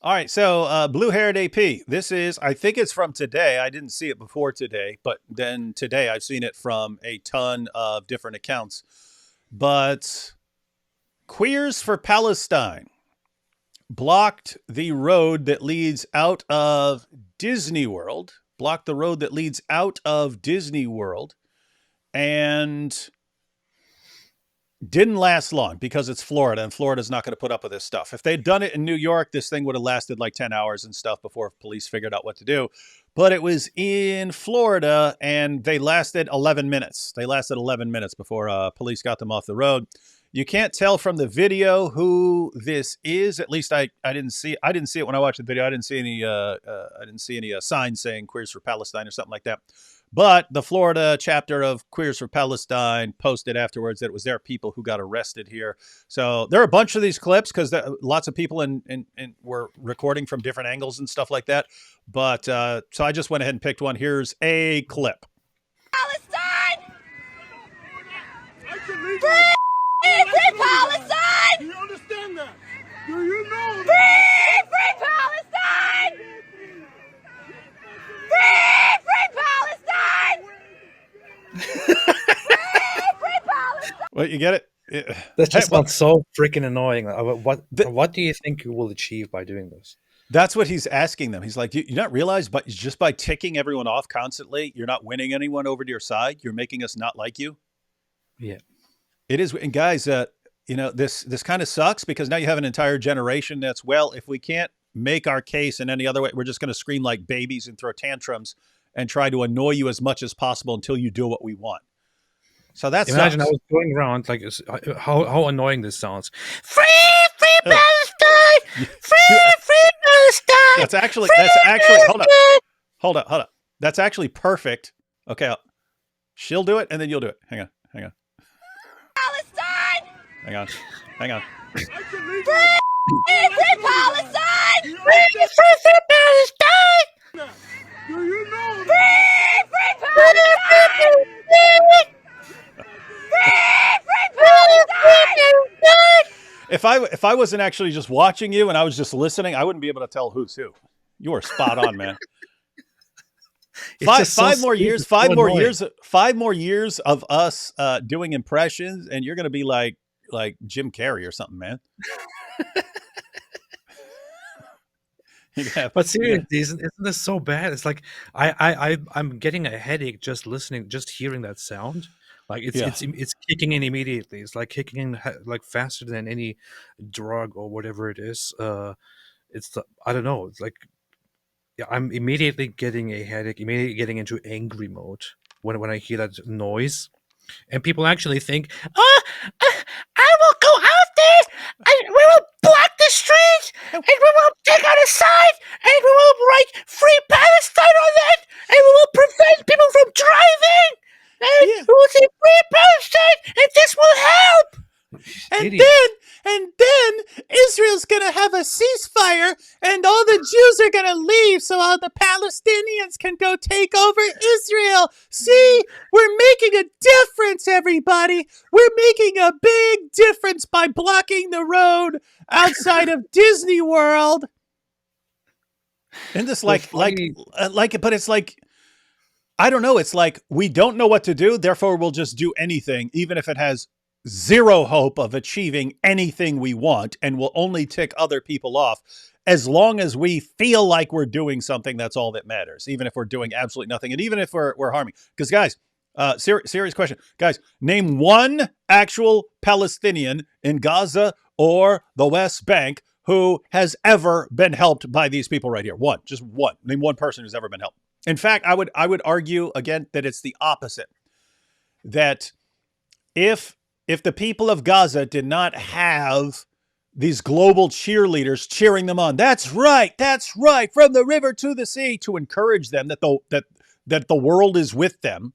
All right, so blue-haired AP. This is, I think it's from today. I didn't see it before today, but then today I've seen it from a ton of different accounts. But Queers for Palestine blocked the road that leads out of Disney World, and didn't last long because it's Florida, and Florida's not going to put up with this stuff. If they'd done it in New York, this thing would have lasted like 10 hours and stuff before police figured out what to do. But it was in Florida, and they lasted 11 minutes. They lasted 11 minutes before police got them off the road. You can't tell from the video who this is. At least I didn't see. I didn't see it when I watched the video. I didn't see any signs saying Queers for Palestine or something like that. But the Florida chapter of Queers for Palestine posted afterwards that it was their people who got arrested here. So there are a bunch of these clips because lots of people were recording from different angles and stuff like that. But so I just went ahead and picked one. Here's a clip. Palestine! Free Palestine! Do you understand that? Do you know Free Palestine! Free Palestine! Free Palestine! Well, you get it? That just sounds so freaking annoying. What do you think you will achieve by doing this? That's what he's asking them. He's like, you not realize, but just by ticking everyone off constantly, you're not winning anyone over to your side. You're making us not like you. Yeah. It is. And guys, this kind of sucks because now you have an entire generation that's, well, if we can't make our case in any other way, we're just going to scream like babies and throw tantrums and try to annoy you as much as possible until you do what we want. So that's imagine I was going around like how annoying this sounds. Free Palestine! Free Palestine! That's actually hold up. That's actually perfect. Okay, she'll do it and then you'll do it. Hang on. Palestine! Hang on. Free Palestine! Free Palestine! Do you know Free Palestine! Free Palestine! If I wasn't actually just watching you and I was just listening, I wouldn't be able to tell who's who. You are spot on, man. Five more years of us doing impressions, and you're going to be like Jim Carrey or something, man. But seriously, isn't this so bad? It's like I'm getting a headache just hearing that sound. Like it's kicking in immediately. It's like kicking in like faster than any drug or whatever it is. I don't know. It's like, yeah, I'm immediately getting a headache, immediately getting into angry mode when I hear that noise. And people actually think, I will go out there and we will block the streets and we will take out a sign and we will write Free Palestine on that and we will prevent people from driving and we will say Free Palestine and this will help. And then Israel's going to have a ceasefire and all the Jews are going to leave so all the Palestinians can go take over Israel. See, we're making a difference, everybody. We're making a big difference by blocking the road outside of Disney World. And this but it's like, I don't know. It's like, we don't know what to do. Therefore, we'll just do anything, even if it has zero hope of achieving anything we want, and we'll only tick other people off as long as we feel like we're doing something. That's all that matters, even if we're doing absolutely nothing. And even if we're harming, because guys, serious question, guys, name one actual Palestinian in Gaza or the West Bank who has ever been helped by these people right here. Just one. Name one person who's ever been helped. In fact, I would argue again that it's the opposite. That if the people of Gaza did not have these global cheerleaders cheering them on, that's right, from the river to the sea, to encourage them that the world is with them,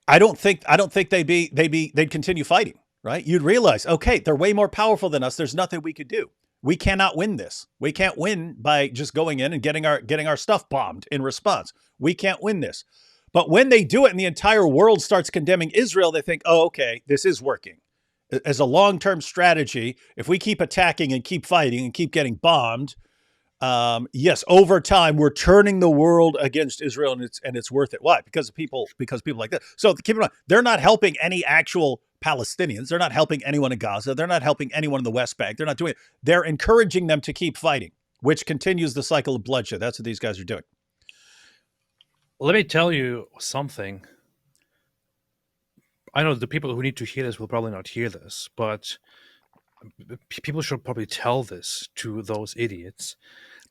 I don't think they'd continue fighting, right? You'd realize, okay, they're way more powerful than us. There's nothing we could do. We cannot win this. We can't win by just going in and getting our stuff bombed in response. We can't win this. But when they do it and the entire world starts condemning Israel, they think, oh, okay, this is working. As a long-term strategy, if we keep attacking and keep fighting and keep getting bombed, yes, over time we're turning the world against Israel, and it's worth it. Why? Because people like that. So keep in mind, they're not helping any actual Palestinians. They're not helping anyone in Gaza. They're not helping anyone in the West Bank. They're not doing it. They're encouraging them to keep fighting, which continues the cycle of bloodshed. That's what these guys are doing. Let me tell you something. I know the people who need to hear this will probably not hear this, but people should probably tell this to those idiots.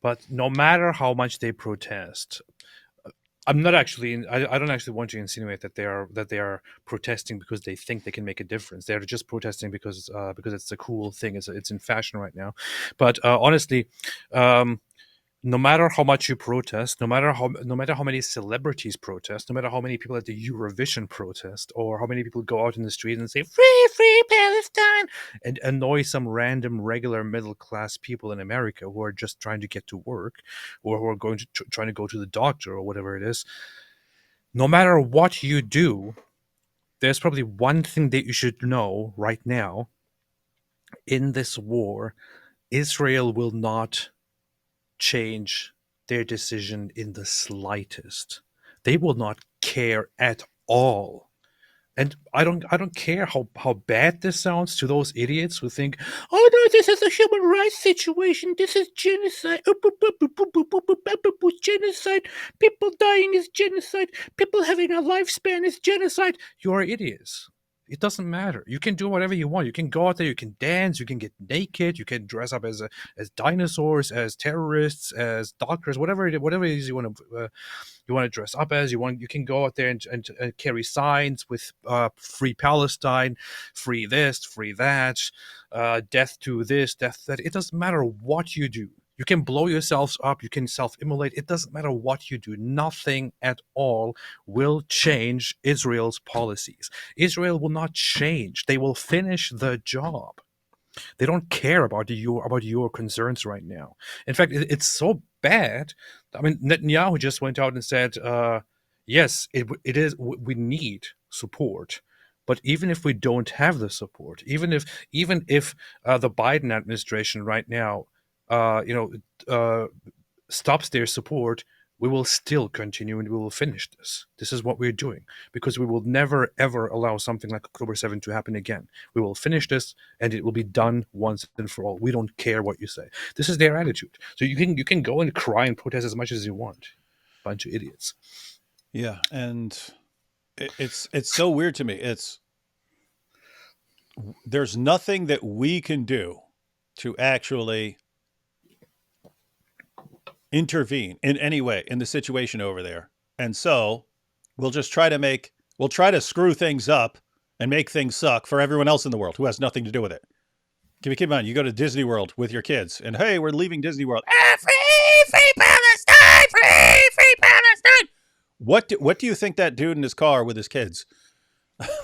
But no matter how much they protest, I'm not actually. I don't actually want to insinuate that they are protesting because they think they can make a difference. They're just protesting because it's a cool thing. It's in fashion right now. But honestly, no matter how much you protest, no matter how many celebrities protest, no matter how many people at the Eurovision protest, or how many people go out in the street and say "Free, free Palestine" and annoy some random regular middle class people in America who are just trying to get to work, or who are going to trying to go to the doctor or whatever it is. No matter what you do, there's probably one thing that you should know right now. In this war, Israel will not change their decision in the slightest. They will not care at all. And I don't care how bad this sounds to those idiots who think, oh no, this is a human rights situation. This is genocide. Genocide. People dying is genocide. People having a lifespan is genocide. You are idiots. It doesn't matter. You can do whatever you want. You can go out there. You can dance. You can get naked. You can dress up as dinosaurs, as terrorists, as doctors, whatever it is you want to dress up as. You can go out there and carry signs with "Free Palestine," "Free this," "Free that," "Death to this," "Death to that." It doesn't matter what you do. You can blow yourselves up. You can self-immolate. It doesn't matter what you do. Nothing at all will change Israel's policies. Israel will not change. They will finish the job. They don't care about your concerns right now. In fact, it's so bad. I mean, Netanyahu just went out and said, yes, it is. We need support. But even if we don't have the support, even if the Biden administration right now stops their support, we will still continue and we will finish this. This is what we're doing, because we will never, ever allow something like October 7th to happen again. We will finish this and it will be done once and for all. We don't care what you say. This is their attitude. So you can go and cry and protest as much as you want. Bunch of idiots. Yeah, and it's so weird to me. There's nothing that we can do to actually intervene in any way in the situation over there. And so we'll try to screw things up and make things suck for everyone else in the world who has nothing to do with it. Keep in mind, you go to Disney World with your kids and, hey, we're leaving Disney World. Free Palestine! Free Palestine! What do you think that dude in his car with his kids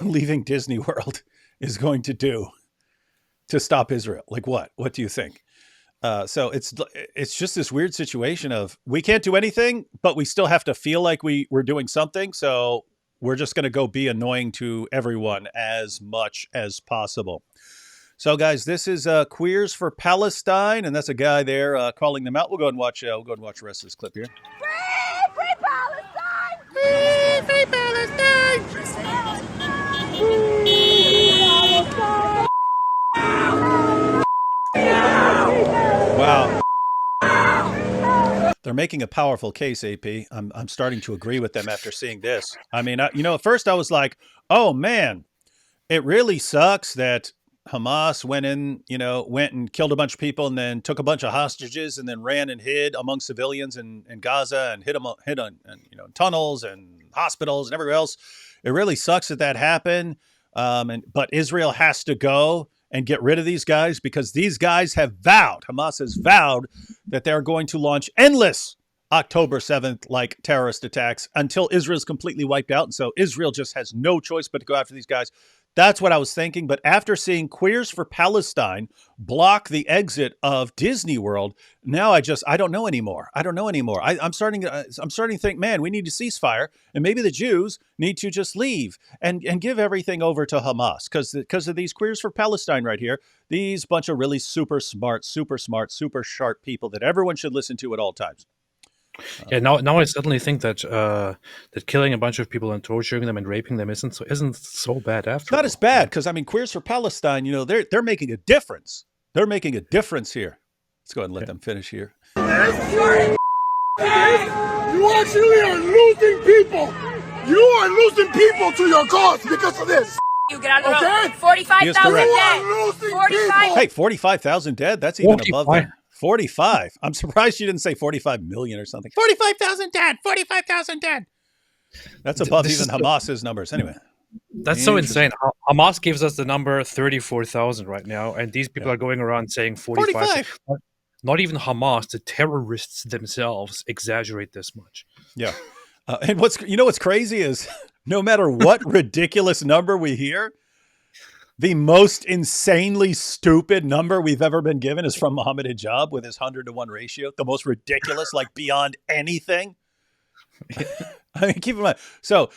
leaving Disney World is going to do to stop Israel? Like what? What do you think? So it's just this weird situation of we can't do anything, but we still have to feel like we're doing something. So we're just going to go be annoying to everyone as much as possible. So guys, this is Queers for Palestine, and that's a guy there calling them out. We'll go and watch the rest of this clip here. Free, free Palestine! Free Palestine! Wow. They're making a powerful case, AP. I'm starting to agree with them after seeing this. I mean, at first I was like, oh man, it really sucks that Hamas went and killed a bunch of people and then took a bunch of hostages and then ran and hid among civilians in Gaza and hid on tunnels and hospitals and everywhere else. It really sucks that happened. But Israel has to go and get rid of these guys because these guys Hamas has vowed that they're going to launch endless October 7th like terrorist attacks until Israel's completely wiped out. And so Israel just has no choice but to go after these guys. That's what I was thinking. But after seeing Queers for Palestine block the exit of Disney World, now I don't know anymore. I'm starting to think, man, we need to ceasefire, and maybe the Jews need to just leave and give everything over to Hamas because of these Queers for Palestine right here. These bunch of really super smart, super sharp people that everyone should listen to at all times. Yeah, now I suddenly think that that killing a bunch of people and torturing them and raping them isn't so bad after all. Not as bad, because I mean, Queers for Palestine, they're making a difference. They're making a difference here. Let's go ahead and let them finish here. You actually are losing people. You are losing people to your cause because of this. You get out of the Okay? road. 45,000 correct. dead. You are losing 45. people. Hey, 45,000 dead? That's even 45. above that. 45. I'm surprised you didn't say 45 million or something. 45,000 dead. 45,000 dead. That's above This even is- Hamas's numbers. Anyway. That's so insane. Hamas gives us the number 34,000 right now, and these people are going around saying 45. Not even Hamas, the terrorists themselves exaggerate this much. Yeah. And what's crazy is no matter what ridiculous number we hear, the most insanely stupid number we've ever been given is from Mohammed Hijab with his 100-to-1 ratio. The most ridiculous, like beyond anything. I mean, keep in mind. So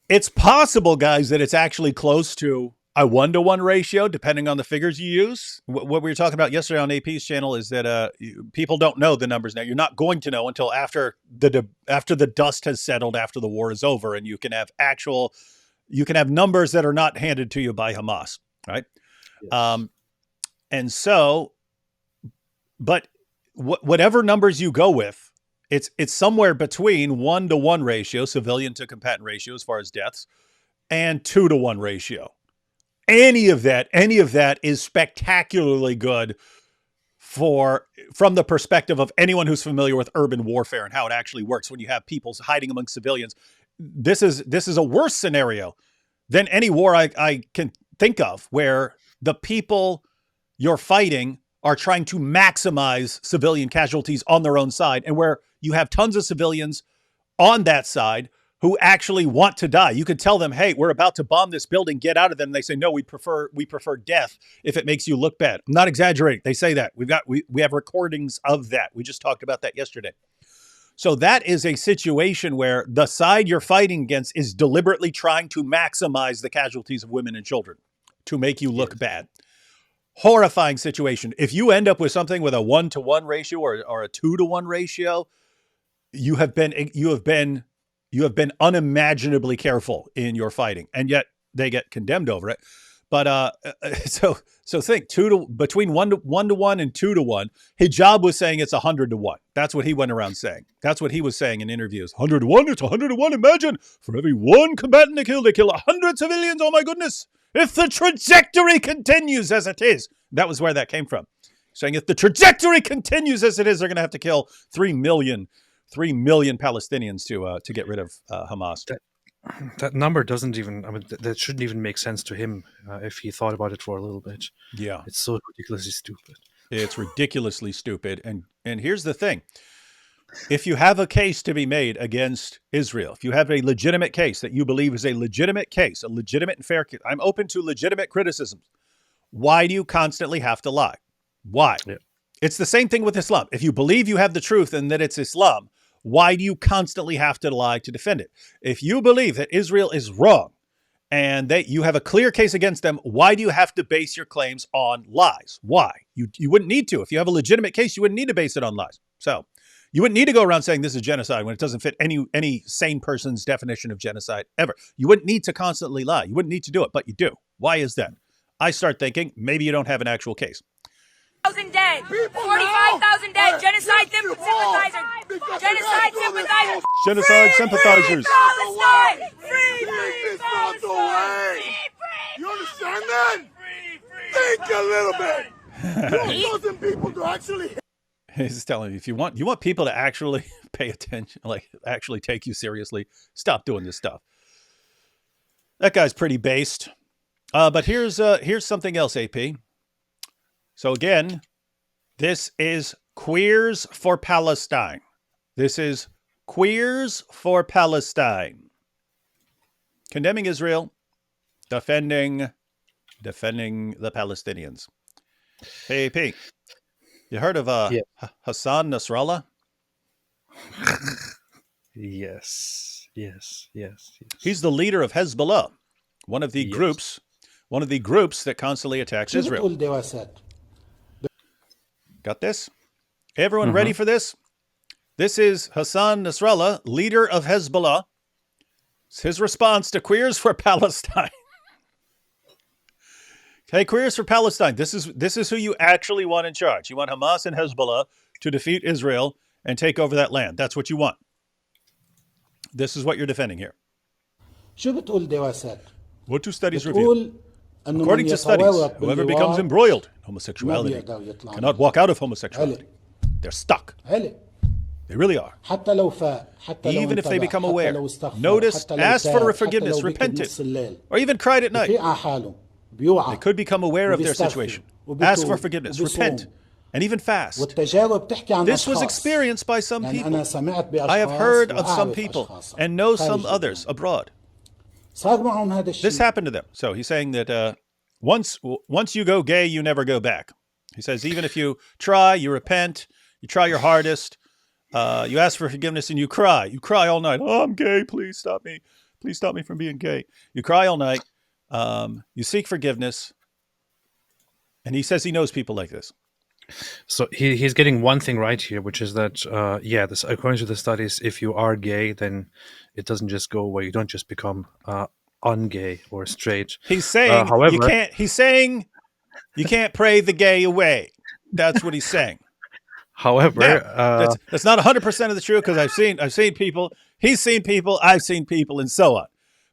it's possible, guys, that it's actually close to a 1-to-1 ratio, depending on the figures you use. What we were talking about yesterday on AP's channel is that people don't know the numbers now. You're not going to know until after the dust has settled, after the war is over, and you can have numbers that are not handed to you by Hamas, right? Yes. And so, but whatever numbers you go with, it's somewhere between 1-to-1 ratio, civilian to combatant ratio as far as deaths, and 2-to-1 ratio. Any of that is spectacularly good from the perspective of anyone who's familiar with urban warfare and how it actually works when you have people hiding among civilians. This is a worse scenario than any war I can think of, where the people you're fighting are trying to maximize civilian casualties on their own side, and where you have tons of civilians on that side who actually want to die. You could tell them, hey, we're about to bomb this building, get out of them. And they say, no, we prefer death if it makes you look bad. I'm not exaggerating. They say that. We have recordings of that. We just talked about that yesterday. So that is a situation where the side you're fighting against is deliberately trying to maximize the casualties of women and children to make you look bad. Horrifying situation. If you end up with something with a 1-to-1 ratio or a 2-to-1 ratio, you have been unimaginably careful in your fighting, and yet they get condemned over it. But so think between 1-to-1 and 2-to-1. Hijab was saying it's 100-to-1. That's what he went around saying. That's what he was saying in interviews. 100-to-1. It's 100-to-1. Imagine, for every one combatant they kill 100 civilians. Oh my goodness! If the trajectory continues as it is, that was where that came from. Saying if the trajectory continues as it is, they're going to have to kill 3 million Palestinians to get rid of Hamas. That number doesn't even, that shouldn't even make sense to him if he thought about it for a little bit. Yeah. It's so ridiculously stupid. It's ridiculously stupid. And here's the thing. If you have a case to be made against Israel, if you have a legitimate case that you believe is a legitimate case, a legitimate and fair case, I'm open to legitimate criticisms. Why do you constantly have to lie? Why? Yeah. It's the same thing with Islam. If you believe you have the truth and that it's Islam, why do you constantly have to lie to defend it? If you believe that Israel is wrong and that you have a clear case against them, why do you have to base your claims on lies? Why? You wouldn't need to. If you have a legitimate case, you wouldn't need to base it on lies. So you wouldn't need to go around saying this is genocide when it doesn't fit any sane person's definition of genocide ever. You wouldn't need to constantly lie. You wouldn't need to do it, but you do. Why is that? I start thinking maybe you don't have an actual case. 45,000 dead. 45,000 dead. Genocide sympathizers. Genocide sympathizers. Genocide sympathizers. Palestine. Free Palestine. You understand that? Think a little bit. You're causing people to actually. He's telling you, if you want people to actually pay attention, like actually take you seriously, stop doing this stuff. That guy's pretty based. But here's something else, AP. So again, this is Queers for Palestine. This is Queers for Palestine. Condemning Israel, defending the Palestinians. Hey, P, you heard of Hassan Nasrallah? Yes. He's the leader of Hezbollah, one of the groups that constantly attacks Israel. Got this? Everyone ready for this? This is Hassan Nasrallah, leader of Hezbollah. It's his response to Queers for Palestine. Hey, Queers for Palestine, this is who you actually want in charge. You want Hamas and Hezbollah to defeat Israel and take over that land. That's what you want. This is what you're defending here. What do studies reveal? According to studies, whoever becomes embroiled in homosexuality cannot walk out of homosexuality. They're stuck. They really are. Even if they become aware, noticed, asked for forgiveness, repented, or even cried at night, they could become aware of their situation, ask for forgiveness, repent, and even fast. This was experienced by some people. I have heard of some people and know some others abroad. This happened to them. So he's saying that once you go gay, you never go back. He says even if you try, you repent, you try your hardest, you ask for forgiveness, and you cry. You cry all night. Oh, I'm gay. Please stop me. Please stop me from being gay. You cry all night. You seek forgiveness. And he says he knows people like this. So he's getting one thing right here, which is that, this, according to the studies, if you are gay, then it doesn't just go away. You don't just become ungay or straight. He's saying you can't pray the gay away. That's what he's saying. However, that's not 100% of the truth, because I've seen people, he's seen people, I've seen people, and so on.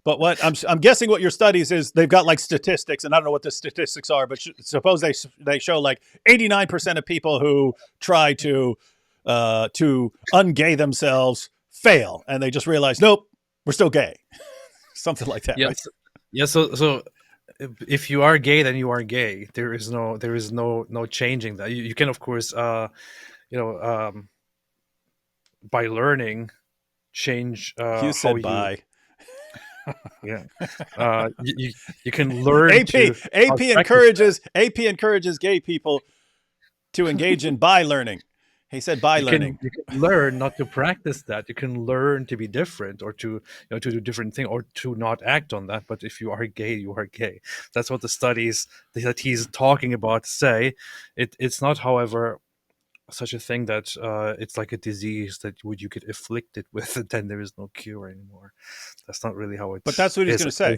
But what I'm guessing what your studies is, they've got like statistics, and I don't know what the statistics are, but suppose they show like 89% of people who try to ungay themselves fail, and they just realize, nope, we're still gay. Something like that. Yes. Right? Yeah. So if you are gay, then you are gay. There is no changing that. You can, of course, by learning, change. You said by. Yeah, you can learn. AP encourages gay people to engage in by learning. He said by learning. You can learn not to practice that. You can learn to be different, or to do different things, or to not act on that. But if you are gay, you are gay. That's what the studies that he's talking about say. It's not, however, such a thing that it's like a disease that you get afflicted with, and then there is no cure anymore. That's not really how it. But that's what he's going to say.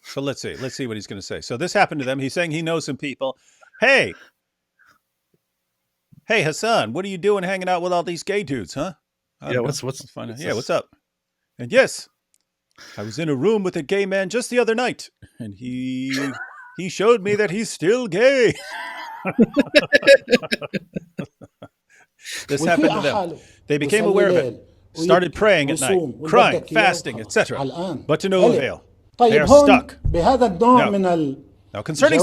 So let's see what he's going to say. So this happened to them. He's saying he knows some people. Hey, Hassan, what are you doing hanging out with all these gay dudes, huh? Yeah, what's fun? Yeah, what's up? And yes, I was in a room with a gay man just the other night, and he showed me that he's still gay. This happened to them. They became aware of it, started praying at night, crying, fasting, etc. But to no avail. They are stuck. Now, concerning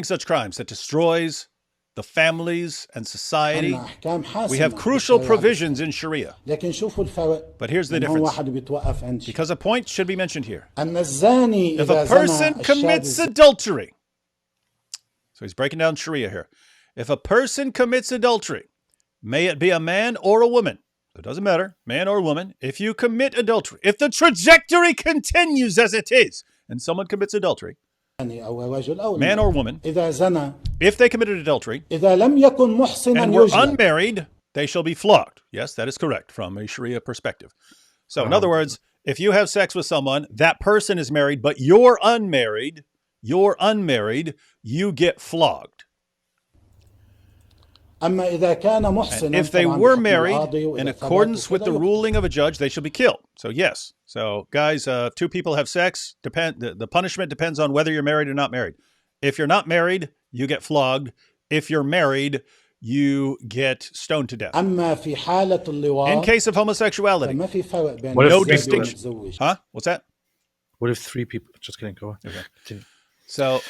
such crimes that destroys the families and society, we have crucial provisions in Sharia. But here's the difference, because a point should be mentioned here. If a person commits adultery, so he's breaking down Sharia here. If a person commits adultery, may it be a man or a woman, it doesn't matter, man or woman, if you commit adultery, if the trajectory continues as it is, and someone commits adultery, man or woman, if they committed adultery and were unmarried, they shall be flogged. Yes, that is correct from a Sharia perspective. So in other words, if you have sex with someone, that person is married, but you're unmarried, you get flogged. And if they were married, in accordance with the ruling of a judge, they shall be killed. So yes. So guys, two people have sex. The punishment depends on whether you're married or not married. If you're not married, you get flogged. If you're married, you get stoned to death. In case of homosexuality, no distinction. Huh? What's that? What if three people? Just kidding. Go on. Okay. So,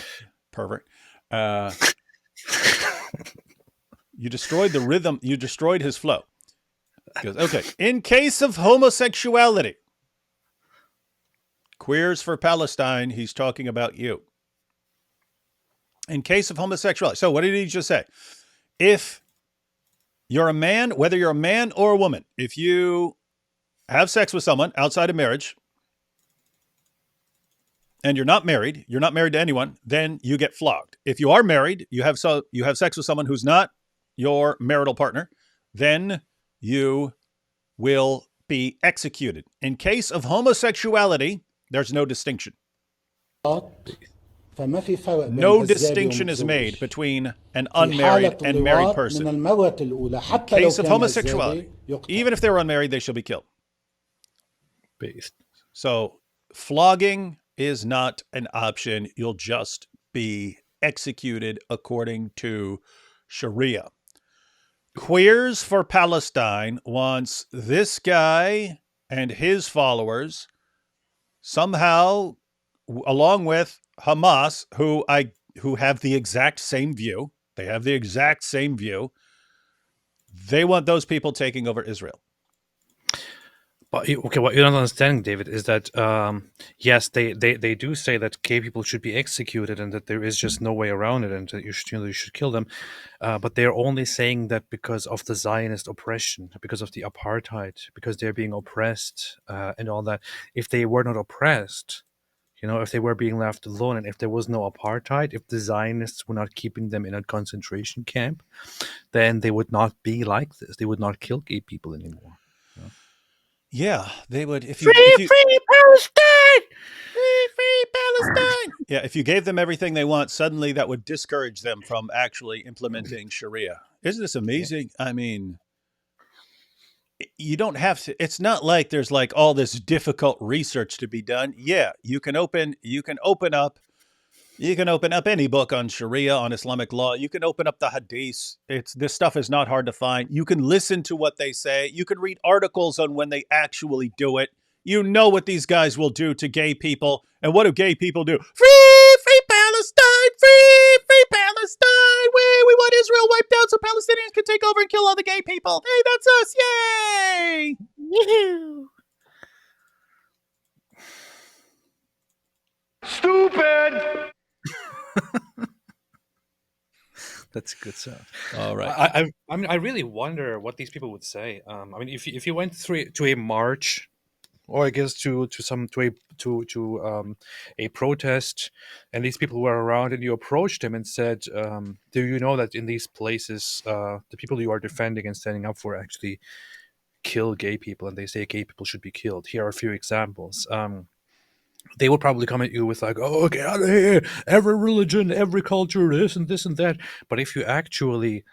pervert. You destroyed the rhythm. You destroyed his flow. He goes, okay. In case of homosexuality, Queers for Palestine, he's talking about you. In case of homosexuality. So what did he just say? If you're a man, whether you're a man or a woman, if you have sex with someone outside of marriage and you're not married to anyone, then you get flogged. If you are married, you have sex with someone who's not your marital partner, then you will be executed. In case of homosexuality, there's no distinction. No distinction is made between an unmarried and married person. In case of homosexuality, even if they were unmarried, they shall be killed. Based. So flogging is not an option. You'll just be executed according to Sharia. Queers for Palestine wants this guy and his followers somehow, along with Hamas, who have the exact same view. They have the exact same view. They want those people taking over Israel. But okay, what you're not understanding, David, is that yes, they do say that gay people should be executed and that there is just no way around it, and that you should kill them. But they're only saying that because of the Zionist oppression, because of the apartheid, because they're being oppressed and all that. If they were not oppressed, if they were being left alone, and if there was no apartheid, if the Zionists were not keeping them in a concentration camp, then they would not be like this. They would not kill gay people anymore. Yeah, they would. Free Palestine! Free Palestine! Yeah, if you gave them everything they want, suddenly that would discourage them from actually implementing Sharia. Isn't this amazing? I mean, you don't have to. It's not like there's like all this difficult research to be done. Yeah, you can open up any book on Sharia, on Islamic law. You can open up the Hadith. This stuff is not hard to find. You can listen to what they say. You can read articles on when they actually do it. You know what these guys will do to gay people. And what do gay people do? Free Palestine! Free Palestine! We want Israel wiped out so Palestinians can take over and kill all the gay people. Hey, that's us! Yay! Woohoo! Stupid! That's a good sound. All right. I really wonder what these people would say. If you went to a march, or I guess to a protest, and these people were around, and you approached them and said, "Do you know that in these places, the people you are defending and standing up for actually kill gay people, and they say gay people should be killed? Here are a few examples." They would probably come at you with like, "Oh, get out of here! Every religion, every culture, this and that." But if you actually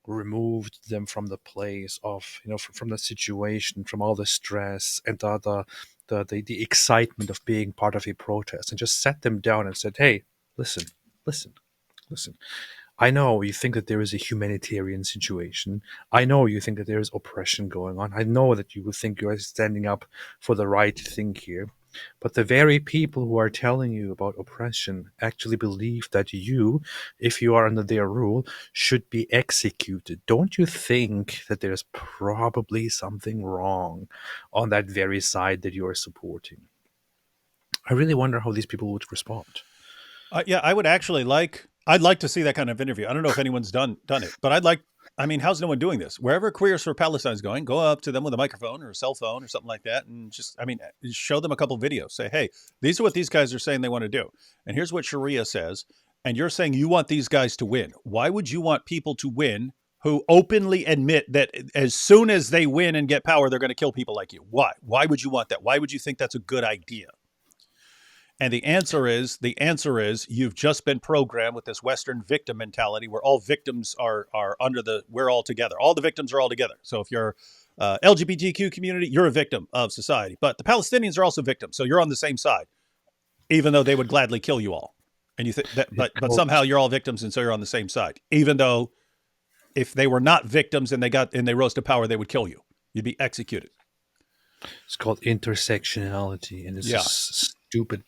removed them from the place of, from the situation, from all the stress and the excitement of being part of a protest, and just sat them down and said, "Hey, listen. I know you think that there is a humanitarian situation. I know you think that there is oppression going on. I know that you would think you are standing up for the right thing here. But the very people who are telling you about oppression actually believe that you, if you are under their rule, should be executed. Don't you think that there's probably something wrong on that very side that you are supporting?" I really wonder how these people would respond. Yeah, I'd like to see that kind of interview. I don't know if anyone's done it, but how's no one doing this? Wherever Queers for Palestine is going, go up to them with a microphone or a cell phone or something like that, and just show them a couple videos. Say, hey, these are what these guys are saying they want to do, and here's what Sharia says, and you're saying you want these guys to win. Why would you want people to win who openly admit that as soon as they win and get power, they're going to kill people like you? Why? Why would you want that? Why would you think that's a good idea? And the answer is you've just been programmed with this Western victim mentality where all victims are we're all together. All the victims are all together. So if you're LGBTQ community, you're a victim of society. But the Palestinians are also victims. So you're on the same side, even though they would gladly kill you all. And you think that, but somehow you're all victims, and so you're on the same side. Even though if they were not victims and they rose to power, they would kill you. You'd be executed. It's called intersectionality, and it's just stupid,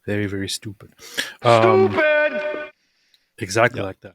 very, very stupid. Stupid! Exactly like that.